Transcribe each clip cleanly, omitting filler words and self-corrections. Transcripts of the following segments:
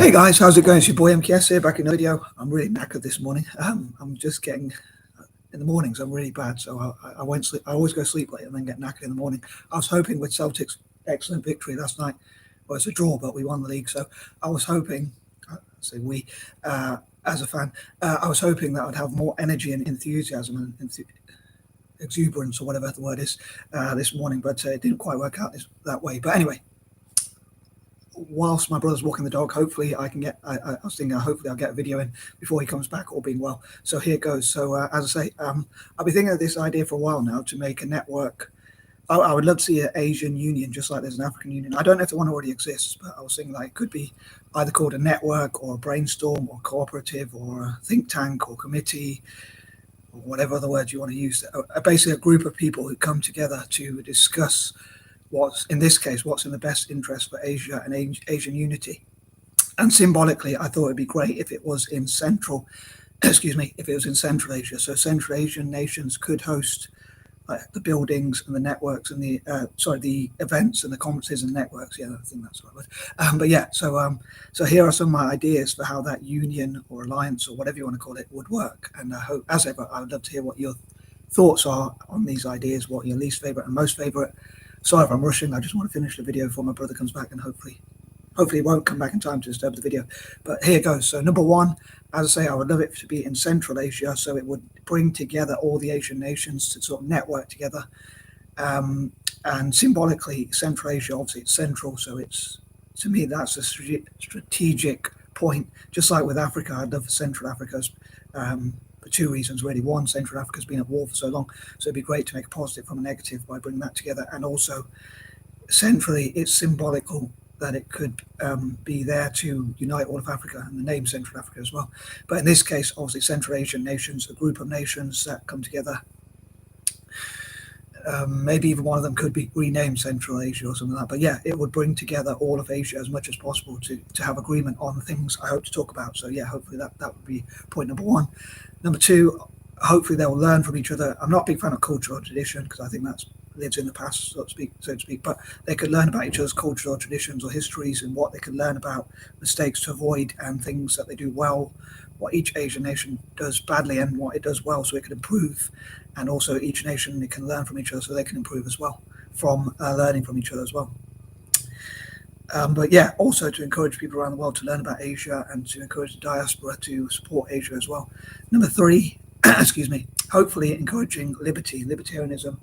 Hey guys, how's it going? It's your boy M.K.S here, back in the video. I'm really knackered this morning. I'm just getting, in the mornings I'm really bad, so I won't sleep. I always go sleep late and then get knackered in the morning. I was hoping with Celtic's excellent victory last night, well, it's a draw, but we won the league, so I was hoping, say we, as a fan, I was hoping that I'd have more energy and enthusiasm and exuberance, or whatever the word is, this morning, but it didn't quite work out that way. But anyway, whilst my brother's walking the dog, hopefully I can get, I was thinking hopefully I'll get a video in before he comes back, all being well. So here goes. So as I say, I've been thinking of this idea for a while now, to make a network. I would love to see an Asian union, just like there's an African union. I don't know if the one already exists, but I was thinking like it could be either called a network or a brainstorm or cooperative or a think tank or committee, or whatever other words you want to use. Basically a group of people who come together to discuss what's, in this case, what's in the best interest for Asia and Asian unity. And symbolically, I thought it'd be great if it was in Central Asia. So Central Asian nations could host the buildings and the networks and the events and the conferences and networks. Yeah, I think that's the right word. But yeah, so here are some of my ideas for how that union or alliance or whatever you want to call it would work. And I hope, as ever, I would love to hear what your thoughts are on these ideas, what your least favorite and most favorite. Sorry if I'm rushing, I just want to finish the video before my brother comes back, and hopefully he won't come back in time to disturb the video. But here goes. So number one, as I say, I would love it to be in Central Asia, so it would bring together all the Asian nations to sort of network together. And symbolically, Central Asia, obviously it's central, so it's, to me, that's a strategic point. Just like with Africa, I'd love Central Africa's, for two reasons really. One, Central Africa's been at war for so long, so it'd be great to make a positive from a negative by bringing that together. And also, centrally, it's symbolical that it could be there to unite all of Africa, and the name Central Africa as well. But in this case, obviously, Central Asian nations, a group of nations that come together. Maybe even one of them could be renamed Central Asia or something like that. But yeah, it would bring together all of Asia as much as possible to have agreement on things I hope to talk about. So yeah, hopefully that would be point number one. Number two, hopefully they'll learn from each other. I'm not a big fan of culture or tradition, because I think that lives in the past, so to speak. But they could learn about each other's culture or traditions or histories, and what they could learn about mistakes to avoid and things that they do well, what each Asian nation does badly and what it does well, so it could improve. And also each nation, they can learn from each other so they can improve as well, from learning from each other as well. But yeah, also to encourage people around the world to learn about Asia, and to encourage the diaspora to support Asia as well. Number three, excuse me, hopefully encouraging libertarianism,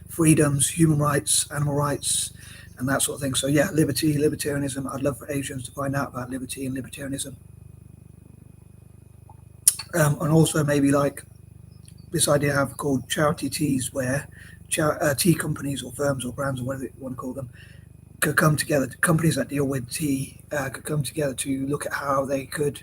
freedoms, human rights, animal rights, and that sort of thing. So yeah, libertarianism. I'd love for Asians to find out about liberty and libertarianism. And also maybe like this idea I have called charity teas, where tea companies or firms or brands or whatever you want to call them could come together. Companies that deal with tea could come together to look at how they could,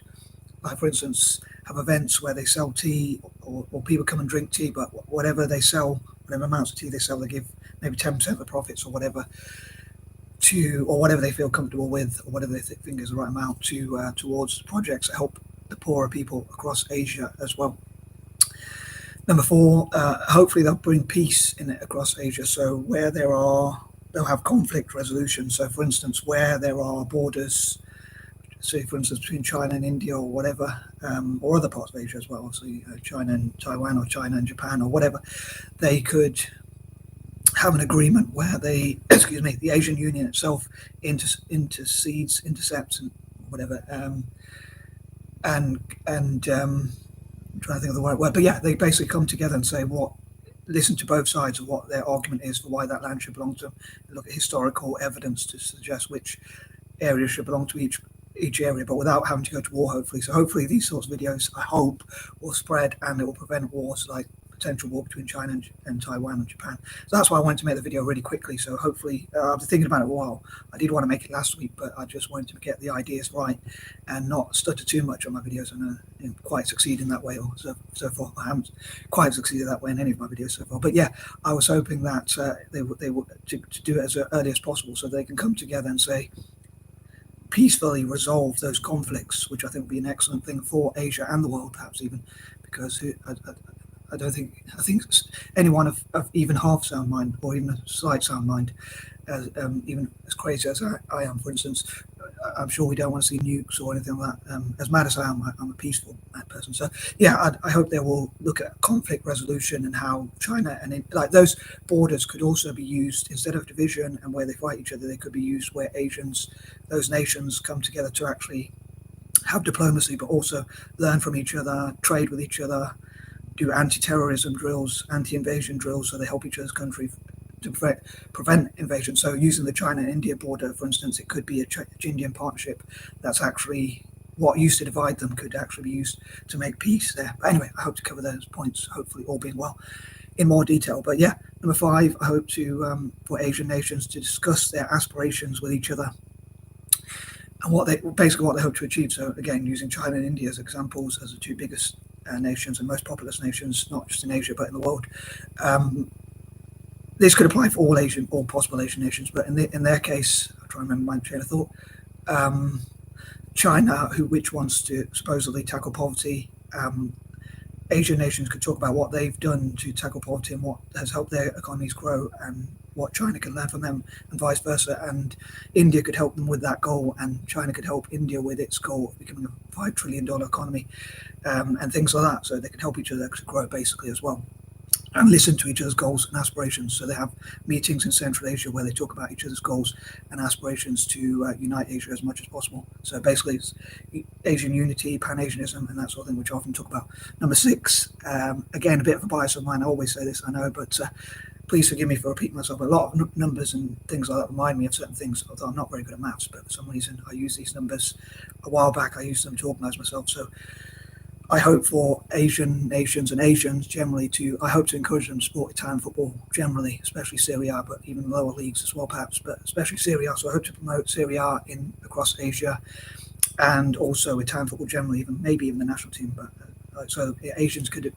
like for instance, have events where they sell tea, or people come and drink tea, but whatever they sell, whatever amounts of tea they sell, they give maybe 10% of the profits or whatever or whatever they feel comfortable with, or whatever they think is the right amount towards projects that help the poorer people across Asia as well. Number four, hopefully they'll bring peace in it across Asia. So where they'll have conflict resolution. So for instance, where there are borders, say for instance between China and India or whatever, or other parts of Asia as well, obviously China and Taiwan or China and Japan or whatever, they could have an agreement where they, the Asian Union itself intercepts and whatever, and I'm trying to think of the right word, but yeah, they basically come together and say listen to both sides of what their argument is for why that land should belong to them, and look at historical evidence to suggest which area should belong to each area, but without having to go to war, hopefully. So hopefully these sorts of videos, I hope, will spread, and it will prevent wars like potential war between China and Taiwan and Japan. So that's why I wanted to make the video really quickly. So hopefully, I was thinking about it a while. I did want to make it last week, but I just wanted to get the ideas right and not stutter too much on my videos. And I didn't quite succeed in that way, or so far. I haven't quite succeeded that way in any of my videos so far. But yeah, I was hoping that they would to do it as early as possible, so they can come together and say, peacefully resolve those conflicts, which I think would be an excellent thing for Asia and the world, perhaps even, because I think anyone of even half sound mind, or even a slight sound mind, as even as crazy as I am, for instance. I'm sure we don't want to see nukes or anything like that. As mad as I am, I'm a peaceful person. So yeah, I hope they will look at conflict resolution and how China and like those borders could also be used instead of division and where they fight each other. They could be used where Asians, those nations, come together to actually have diplomacy, but also learn from each other, trade with each other, do anti-terrorism drills, anti-invasion drills, so they help each other's country to prevent invasion. So using the China and India border, for instance, it could be a Chindian partnership that's actually what used to divide them could actually be used to make peace there. But anyway, I hope to cover those points, hopefully all being well, in more detail. But yeah, number 5, I hope to for Asian nations to discuss their aspirations with each other and what they hope to achieve. So again, using China and India as examples as the 2 biggest nations and most populous nations, not just in Asia but in the world. This could apply for all possible Asian nations, but in their case, I'll try and remember my train of thought. China, which wants to supposedly tackle poverty, Asian nations could talk about what they've done to tackle poverty and what has helped their economies grow, and what China can learn from them, and vice versa. And India could help them with that goal, and China could help India with its goal of becoming a $5 trillion economy, and things like that. So they can help each other to grow basically as well, and listen to each other's goals and aspirations. So they have meetings in Central Asia where they talk about each other's goals and aspirations to unite Asia as much as possible. So basically it's Asian unity, Pan-Asianism, and that sort of thing, which I often talk about. Number 6, again, a bit of a bias of mine. I always say this, I know, but please forgive me for repeating myself. A lot of numbers and things like that remind me of certain things, although I'm not very good at maths, but for some reason I use these numbers. A while back I used them to organise myself. So I hope for Asian nations and Asians generally I hope to encourage them to support Italian football generally, especially Serie A, but even lower leagues as well perhaps, but especially Serie A. So I hope to promote Serie A across Asia, and also Italian football generally, maybe even the national team. But so Asians could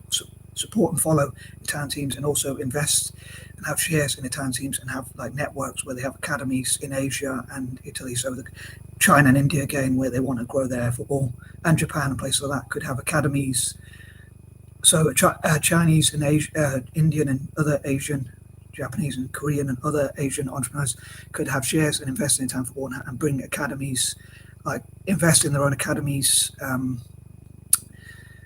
support and follow Italian teams, and also invest and have shares in Italian teams, and have like networks where they have academies in Asia and Italy. So China and India again, where they want to grow their football, and Japan and places like that could have academies. So Chinese and Indian and other Asian, Japanese and Korean and other Asian entrepreneurs could have shares and invest in Italian football, and bring academies, like invest in their own academies.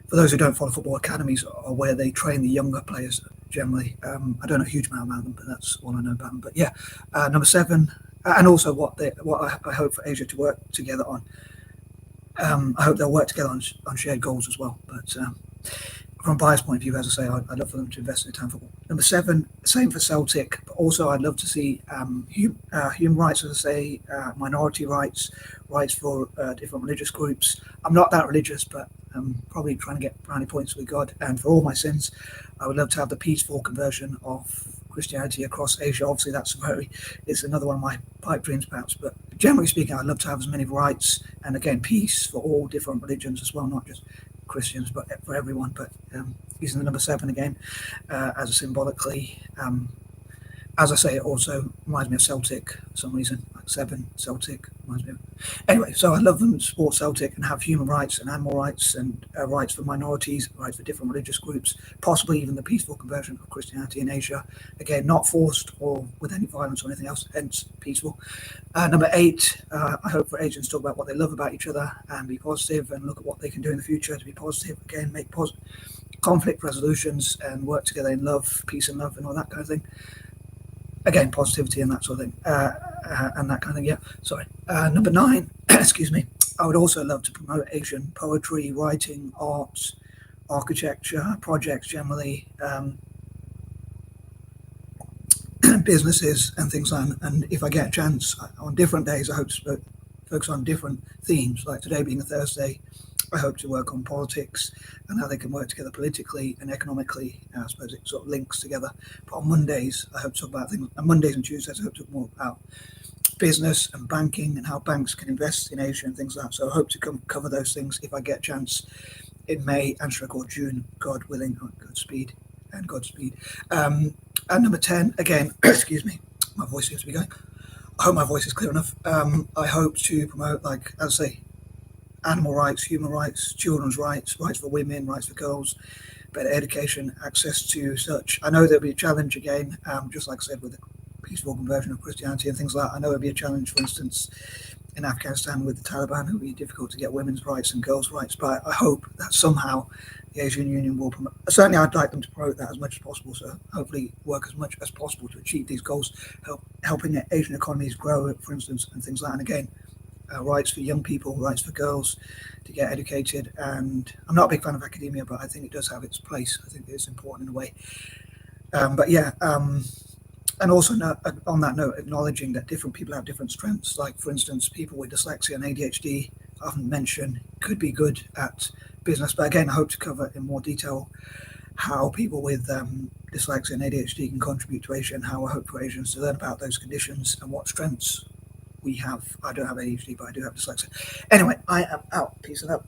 For those who don't follow football, academies are where they train the younger players generally. I don't know a huge amount about them, but that's all I know about them. But yeah, number 7, and also what I hope for Asia to work together on. I hope they'll work together on shared goals as well. But from a bias point of view, as I say, I'd love for them to invest in Italian football. Number 7, same for Celtic, but also I'd love to see human rights, as I say, minority rights for different religious groups. I'm not that religious, but I'm probably trying to get brownie points with God. And for all my sins, I would love to have the peaceful conversion of Christianity across Asia. Obviously, it's another one of my pipe dreams, perhaps. But generally speaking, I'd love to have as many rights, and again, peace for all different religions as well, not just Christians, but for everyone. But using the number 7 again as a symbolically, as I say, it also reminds me of Celtic for some reason. Like 7, Celtic reminds me of. Anyway, so I love them to support Celtic and have human rights and animal rights, and rights for minorities, rights for different religious groups, possibly even the peaceful conversion of Christianity in Asia. Again, not forced or with any violence or anything else, hence peaceful. Number 8, I hope for Asians to talk about what they love about each other and be positive, and look at what they can do in the future to be positive. Again, make conflict resolutions and work together in love, peace and love, and all that kind of thing. Again, positivity and that sort of thing, and that kind of thing. Yeah, sorry. Number 9, excuse me. I would also love to promote Asian poetry, writing, arts, architecture, projects generally, businesses and things like that. And if I get a chance, on different days, I hope to focus on different themes. Like today being a Thursday, I hope to work on politics and how they can work together politically and economically. I suppose it sort of links together. But on Mondays, I hope to talk about things. On Mondays and Tuesdays, I hope to talk more about business and banking and how banks can invest in Asia and things like that. So I hope to cover those things if I get a chance in May and or June, God willing. Godspeed. And number 10, again, excuse me, my voice seems to be going. I hope my voice is clear enough. I hope to promote, like, as I say, animal rights, human rights, children's rights, rights for women, rights for girls, better education, access to such. I know there'll be a challenge again, just like I said with peaceful conversion of Christianity and things like that. I know it'd be a challenge, for instance, in Afghanistan with the Taliban. It would be difficult to get women's rights and girls' rights, but I hope that somehow the Asian Union will promote. Certainly, I'd like them to promote that as much as possible. So hopefully, work as much as possible to achieve these goals, helping Asian economies grow, for instance, and things like that. And again, rights for young people, rights for girls to get educated. And I'm not a big fan of academia, but I think it does have its place. I think it's important in a way. But yeah, and also on that note, acknowledging that different people have different strengths. Like, for instance, people with dyslexia and ADHD, I often mention, could be good at business. But again, I hope to cover in more detail how people with dyslexia and ADHD can contribute to Asia, and how I hope for Asians to learn about those conditions and what strengths we have. I don't have ADHD, but I do have dyslexia. Anyway, I am out. Peace and out.